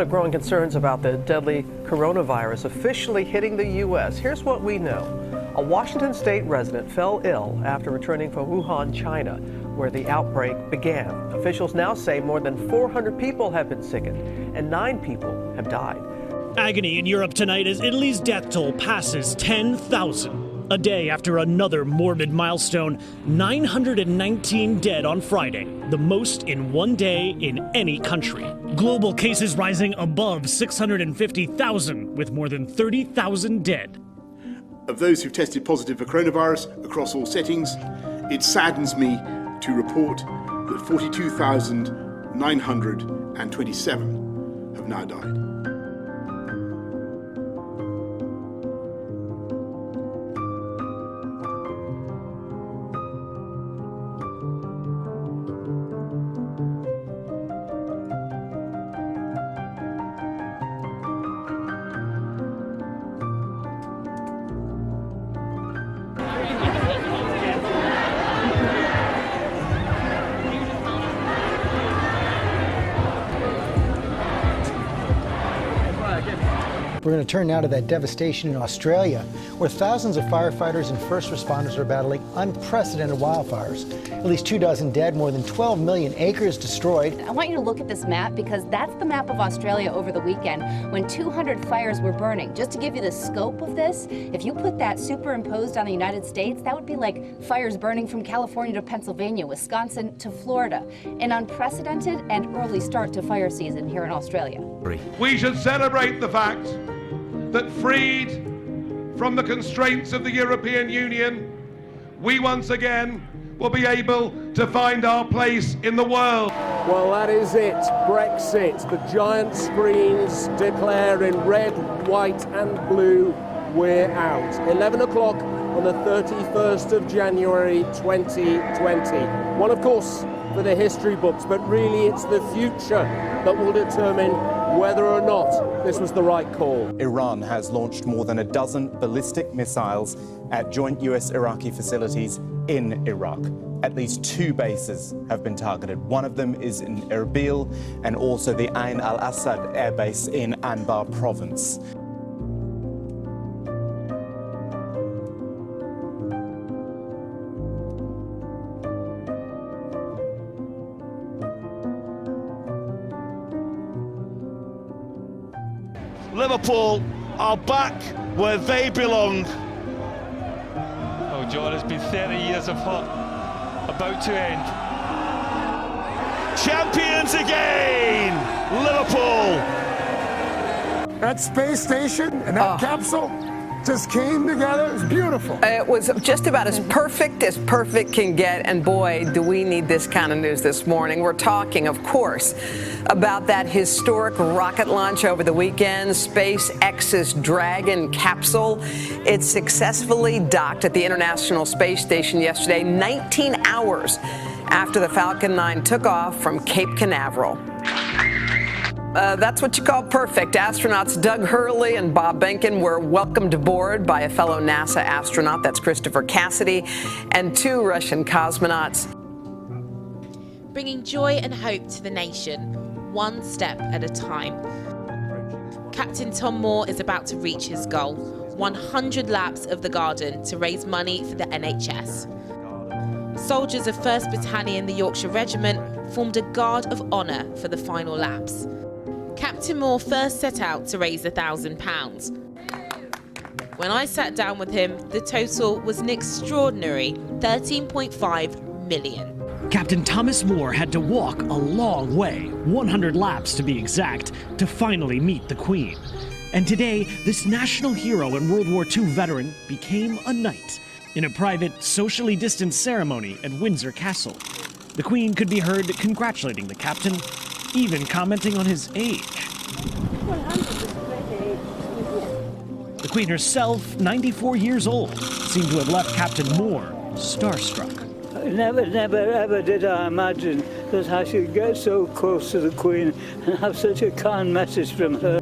of growing concerns about the deadly coronavirus officially hitting the U.S. Here's what we know. A Washington state resident fell ill after returning from Wuhan, China, where the outbreak began. Officials now say more than 400 people have been sickened and 9 people have died. Agony in Europe tonight as Italy's death toll passes 10,000. A day after another morbid milestone, 919 dead on Friday, the most in one day in any country. Global cases rising above 650,000, with more than 30,000 dead. Of those who've tested positive for coronavirus across all settings, it saddens me to report that 42,927 have now died. We're going to turn now to that devastation in Australia, where thousands of firefighters and first responders are battling unprecedented wildfires. At least 24 dead, more than 12 million acres destroyed. I want you to look at this map because that's the map of Australia over the weekend when 200 fires were burning. Just to give you the scope of this, if you put that superimposed on the United States, that would be like fires burning from California to Pennsylvania, Wisconsin to Florida. An unprecedented and early start to fire season here in Australia. We should celebrate the fact that, freed from the constraints of the European Union, we once again will be able to find our place in the world. Well, that is it. Brexit. The giant screens declare in red, white and blue, we're out. 11 o'clock on the 31st of January 2020. One, of course, for the history books, but really it's the future that will determine whether or not this was the right call. Iran has launched more than a dozen ballistic missiles at joint US-Iraqi facilities in Iraq. At least 2 bases have been targeted. One of them is in Erbil and also the Ain al-Assad air base in Anbar province. Liverpool are back where they belong. Oh, John, it's been 30 years of fun about to end. Champions again, Liverpool. That space station and that capsule just came together. It was beautiful. It was just about as perfect can get, and boy, do we need this kind of news this morning. We're talking, of course, about that historic rocket launch over the weekend, SpaceX's Dragon capsule. It successfully docked at the International Space Station yesterday, 19 hours after the Falcon 9 took off from Cape Canaveral. That's what you call perfect. Astronauts Doug Hurley and Bob Behnken were welcomed aboard by a fellow NASA astronaut, that's Christopher Cassidy, and 2 Russian cosmonauts. Bringing joy and hope to the nation, one step at a time. Captain Tom Moore is about to reach his goal, 100 laps of the garden to raise money for the NHS. Soldiers of 1st Battalion, the Yorkshire Regiment, formed a guard of honour for the final laps. Captain Moore first set out to raise £1,000. When I sat down with him, the total was an extraordinary 13.5 million. Captain Thomas Moore had to walk a long way, 100 laps to be exact, to finally meet the Queen. And today, this national hero and World War II veteran became a knight in a private, socially distanced ceremony at Windsor Castle. The Queen could be heard congratulating the captain, even commenting on his age. The Queen herself, 94 years old, seemed to have left Captain Moore starstruck. Never, ever did I imagine that I should get so close to the Queen and have such a kind message from her.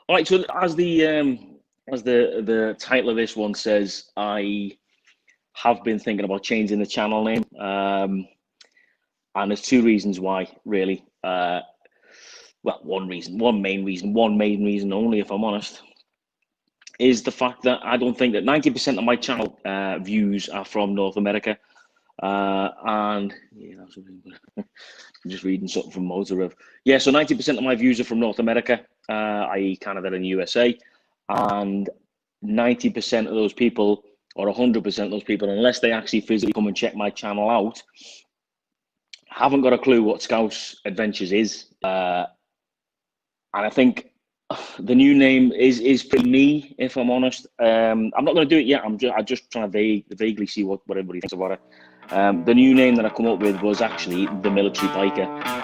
All right, so as the title of this one says, I have been thinking about changing the channel name, and there's two reasons why, really. Well, one main reason only, if I'm honest, is the fact that I don't think that 90% of my channel views are from North America. And yeah, I'm just reading something from Motorrev. Yeah, so 90% of my views are from North America, i.e. Canada and USA, and 90% of those people, or 100% of those people, unless they actually physically come and check my channel out, haven't got a clue what Scouse Adventures is. And I think the new name is for me, if I'm honest. I'm not going to do it yet. I'm just trying to vaguely see what everybody thinks about it. The new name that I come up with was actually the Military Biker.